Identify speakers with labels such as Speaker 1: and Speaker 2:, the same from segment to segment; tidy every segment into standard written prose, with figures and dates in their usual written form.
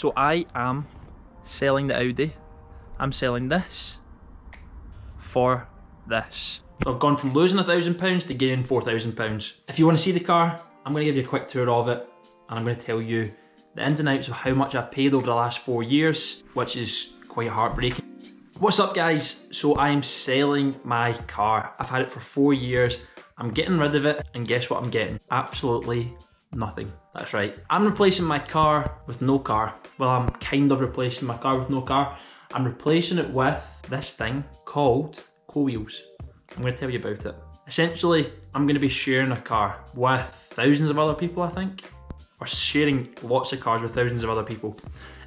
Speaker 1: So I am selling the Audi. I'm selling this for this. So I've gone from losing £1,000 to gaining £4,000. If you want to see the car, I'm going to give you a quick tour of it, and I'm going to tell you the ins and outs of how much I've paid over the last 4 years, which is quite heartbreaking. What's up guys? So I am selling my car. I've had it for 4 years. I'm getting rid of it, and guess what I'm getting? Absolutely nothing. That's right. I'm replacing my car with no car. Well, I'm kind of replacing my car with no car. I'm replacing it with this thing called co-wheels. I'm going to tell you about it. Essentially, I'm going to be sharing a car with thousands of other people, I think. Or sharing lots of cars with thousands of other people.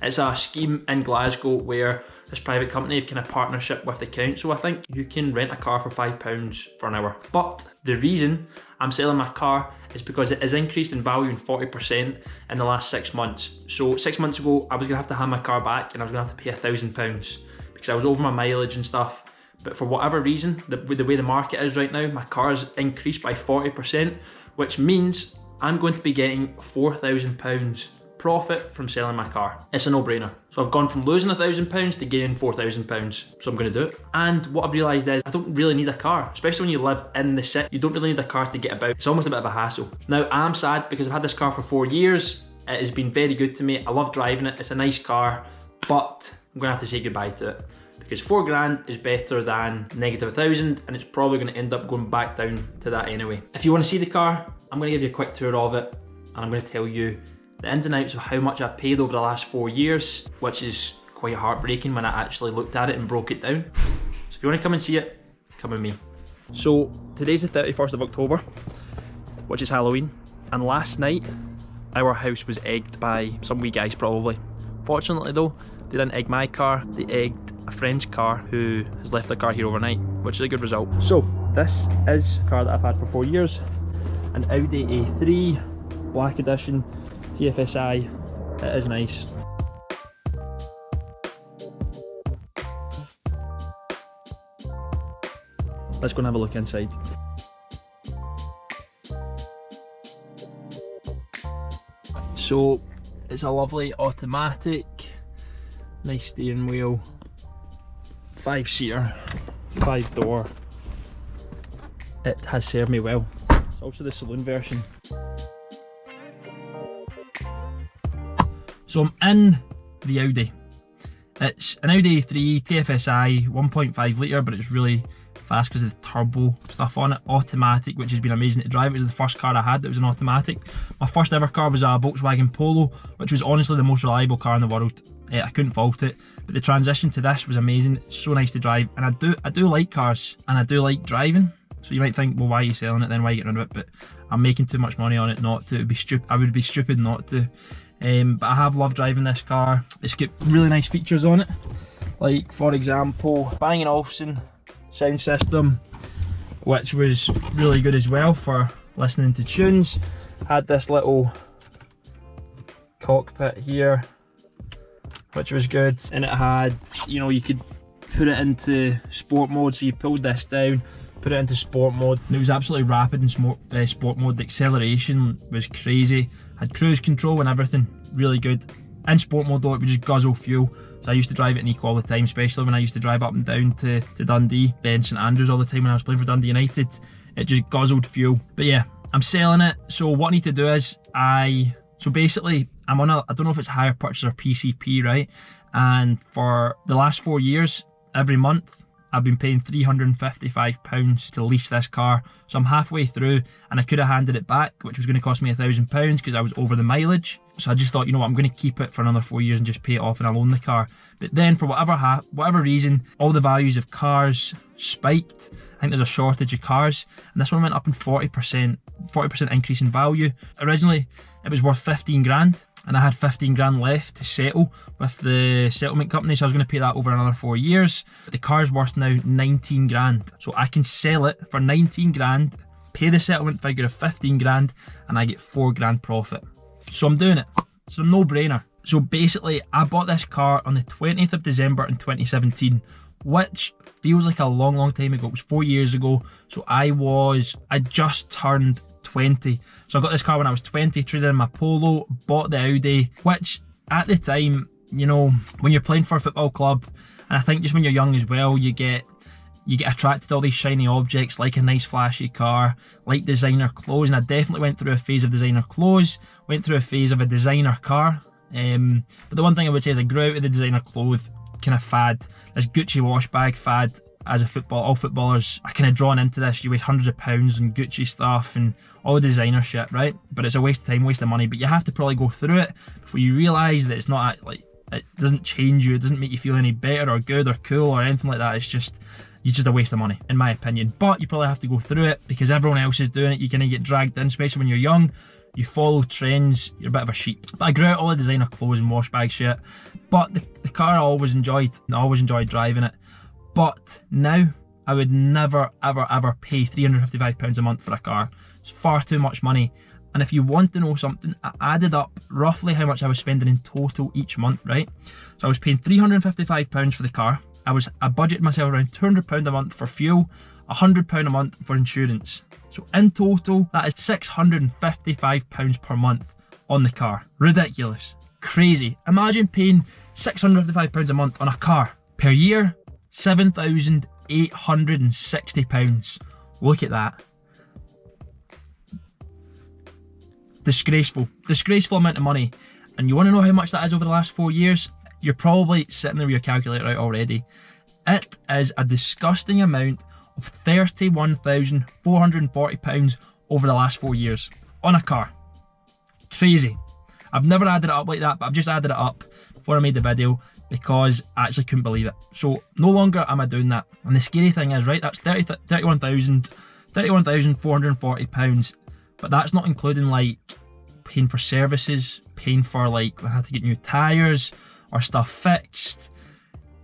Speaker 1: It's a scheme in Glasgow where this private company have kind of partnership with the council, I think. You can rent a car for £5 for an hour. But the reason I'm selling my car is because it has increased in value in 40% in the last 6 months. So 6 months ago, I was gonna have to hand my car back and I was gonna have to pay £1,000 because I was over my mileage and stuff. But for whatever reason, with the way the market is right now, my car's increased by 40%, which means I'm going to be getting £4,000 profit from selling my car. It's a no-brainer. So I've gone from losing £1,000 to gaining £4,000. So I'm going to do it. And what I've realised is I don't really need a car, especially when you live in the city. You don't really need a car to get about. It's almost a bit of a hassle. Now I'm sad because I've had this car for 4 years. It has been very good to me. I love driving it. It's a nice car, but I'm going to have to say goodbye to it. Because 4 grand is better than negative £1,000, and it's probably going to end up going back down to that anyway. If you want to see the car, I'm going to give you a quick tour of it, and I'm going to tell you the ins and outs of how much I've paid over the last 4 years, which is quite heartbreaking when I actually looked at it and broke it down. So if you want to come and see it, come with me. So today's the 31st of October, which is Halloween, and last night our house was egged by some wee guys probably. Fortunately though, they didn't egg my car, they egged a friend's car who has left their car here overnight, which is a good result. So this is a car that I've had for 4 years, an Audi A3, black edition, TFSI. It is nice. Let's go and have a look inside. So it's a lovely automatic, nice steering wheel, 5-seater, 5-door. It has served me well. It's also the saloon version. So I'm in the Audi. It's an Audi A3 TFSI 1.5 litre, but it's really fast because of the turbo stuff on it. Automatic, which has been amazing to drive. It was the first car I had that was an automatic. My first ever car was a Volkswagen Polo, which was honestly the most reliable car in the world. I couldn't fault it, but the transition to this was amazing. It's so nice to drive, and I do like cars, and I do like driving. So you might think, well, why are you selling it then? Why are you getting rid of it? But I'm making too much money on it not to. I would be stupid not to. But I have loved driving this car. It's got really nice features on it, like for example, Bang & Olufsen sound system, which was really good as well for listening to tunes. Had this little cockpit here, which was good, and it had, you know, you could put it into sport mode, so you pulled this down, put it into sport mode, and it was absolutely rapid in sport mode. The acceleration was crazy, had cruise control and everything, really good. In sport mode though, it would just guzzle fuel, so I used to drive it in eco all the time, especially when I used to drive up and down to Dundee, then St Andrews all the time when I was playing for Dundee United. It just guzzled fuel. But yeah, I'm selling it. So what I need to do is, so basically I'm on I don't know if it's hire purchase or PCP, right? And for the last 4 years, every month I've been paying £355 to lease this car. So I'm halfway through, and I could have handed it back, which was going to cost me £1,000 because I was over the mileage. So I just thought, you know what, I'm going to keep it for another 4 years and just pay it off and I'll own the car. But then for whatever reason, all the values of cars spiked. I think there's a shortage of cars, and this one went up in 40% increase in value. Originally it was worth 15 grand, and I had 15 grand left to settle with the settlement company, so I was going to pay that over another 4 years. But the car's worth now 19 grand, so I can sell it for 19 grand, pay the settlement figure of 15 grand, and I get 4 grand profit. So I'm doing it. It's a no-brainer. So basically, I bought this car on the 20th of December in 2017, which feels like a long time ago. It was 4 years ago. So I just turned 20. So I got this car when I was 20, traded in my Polo, bought the Audi, which at the time, you know, when you're playing for a football club, and I think just when you're young as well, you get attracted to all these shiny objects, like a nice flashy car, like designer clothes. And I definitely went through a phase of designer clothes, went through a phase of a designer car. But the one thing I would say is I grew out of the designer clothes kind of fad, this Gucci wash bag fad. As all footballers are kind of drawn into this. You waste hundreds of pounds on Gucci stuff and all the designer shit, right? But it's a waste of time, waste of money. But you have to probably go through it before you realise that it's not like, it doesn't change you, it doesn't make you feel any better or good or cool or anything like that. It's just a waste of money, in my opinion. But you probably have to go through it because everyone else is doing it. You kind of get dragged in, especially when you're young. You follow trends, you're a bit of a sheep. But I grew out all the designer clothes and wash bag shit. But the car I always enjoyed driving it. But now, I would never, ever, ever pay £355 a month for a car. It's far too much money. And if you want to know something, I added up roughly how much I was spending in total each month, right? So I was paying £355 for the car. I budgeted myself around £200 a month for fuel, £100 a month for insurance. So in total, that is £655 per month on the car. Ridiculous. Crazy. Imagine paying £655 a month on a car. Per year, £7,860. Look at that. Disgraceful amount of money. And you want to know how much that is over the last 4 years? You're probably sitting there with your calculator out already. It is a disgusting amount of £31,440 over the last 4 years on a car. Crazy. I've never added it up like that, but I've just added it up before I made the video because I actually couldn't believe it. So no longer am I doing that. And the scary thing is, right, that's £31,440. But that's not including like paying for services, paying for like I had to get new tyres or stuff fixed.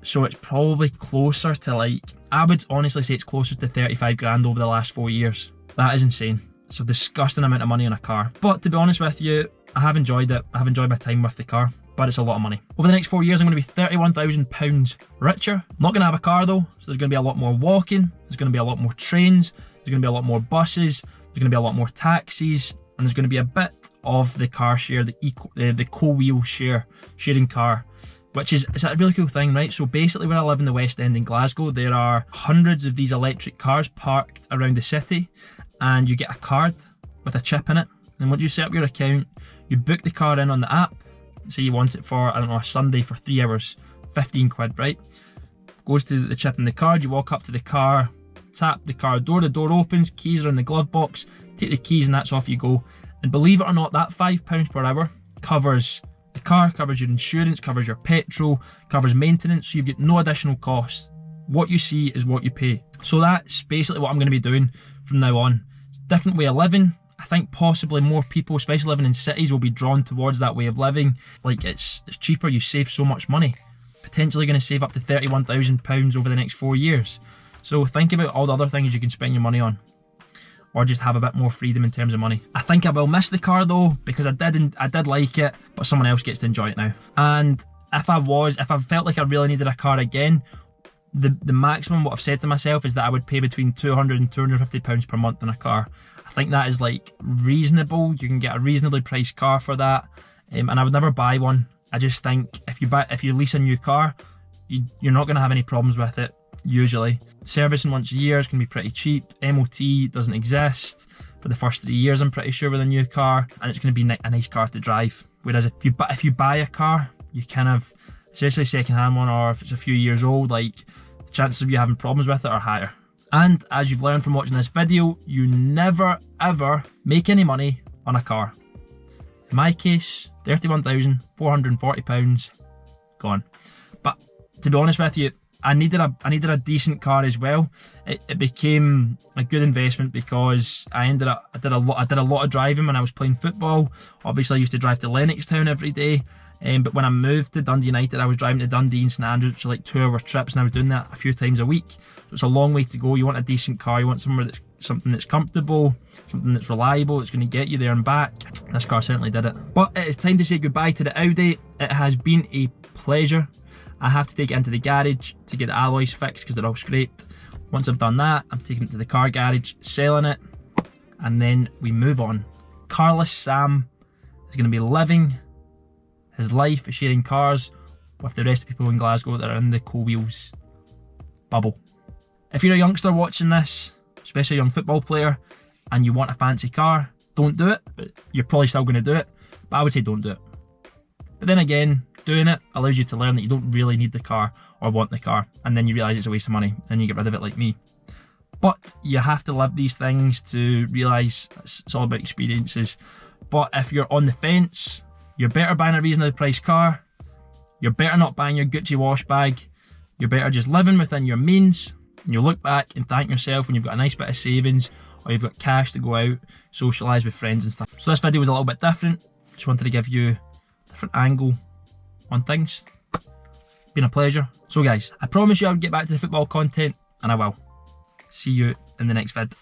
Speaker 1: So it's probably closer to like, I would honestly say it's closer to 35 grand over the last 4 years. That is insane. It's a disgusting amount of money on a car. But to be honest with you, I have enjoyed it. I have enjoyed my time with the car, but it's a lot of money. Over the next 4 years, I'm going to be £31,000 richer. Not going to have a car though, so there's going to be a lot more walking, there's going to be a lot more trains, there's going to be a lot more buses, there's going to be a lot more taxis, and there's going to be a bit of the car share, the co-wheel sharing car, which is a really cool thing, right? So basically where I live in the West End in Glasgow, there are hundreds of these electric cars parked around the city, and you get a card with a chip in it. And once you set up your account, you book the car in on the app. Say you want it for, I don't know, a Sunday for 3 hours, 15 quid, right? Goes to the chip in the card, you walk up to the car, tap the car door, the door opens, keys are in the glove box, take the keys and that's off you go. And believe it or not, that £5 per hour covers the car, covers your insurance, covers your petrol, covers maintenance, so you've got no additional costs. What you see is what you pay. So that's basically what I'm going to be doing from now on. It's a different way of living. I think possibly more people, especially living in cities, will be drawn towards that way of living. Like it's cheaper, you save so much money. Potentially going to save up to £31,000 over the next 4 years. So think about all the other things you can spend your money on, or just have a bit more freedom in terms of money. I think I will miss the car though, because I did like it, but someone else gets to enjoy it now. And if I felt like I really needed a car again, the maximum what I've said to myself is that I would pay between £200 and £250 per month on a car. I think that is like reasonable. You can get a reasonably priced car for that, and I would never buy one. I just think if you lease a new car, you're not going to have any problems with it usually. Servicing once a year is going to be pretty cheap. MOT doesn't exist for the first 3 years, I'm pretty sure, with a new car, and it's going to be a nice car to drive. Whereas if you buy a car, you kind of, especially a second-hand one, or if it's a few years old, like the chances of you having problems with it are higher. And as you've learned from watching this video, you never ever make any money on a car. In my case, £31,440 gone. But to be honest with you, I needed a decent car as well. It became a good investment because I did a lot of driving when I was playing football. Obviously, I used to drive to Lennoxtown every day. But when I moved to Dundee United, I was driving to Dundee and St Andrews, which are like 2 hour trips, and I was doing that a few times a week. So it's a long way to go. You want a decent car, you want something that's comfortable, something that's reliable, that's going to get you there and back. This car certainly did it. But it is time to say goodbye to the Audi. It has been a pleasure. I have to take it into the garage to get the alloys fixed because they're all scraped. Once I've done that, I'm taking it to the car garage, selling it, and then we move on. Carless Sam is going to be living his life is sharing cars with the rest of the people in Glasgow that are in the co-wheels bubble. If you're a youngster watching this, especially a young football player, and you want a fancy car, don't do it, but you're probably still going to do it, but I would say don't do it. But then again, doing it allows you to learn that you don't really need the car or want the car, and then you realise it's a waste of money, and you get rid of it like me. But you have to live these things to realise it's all about experiences. But if you're on the fence, you're better buying a reasonably priced car, you're better not buying your Gucci wash bag, you're better just living within your means, and you'll look back and thank yourself when you've got a nice bit of savings, or you've got cash to go out, socialise with friends and stuff. So this video was a little bit different, just wanted to give you a different angle on things. Been a pleasure. So guys, I promise you I would get back to the football content, and I will. See you in the next vid.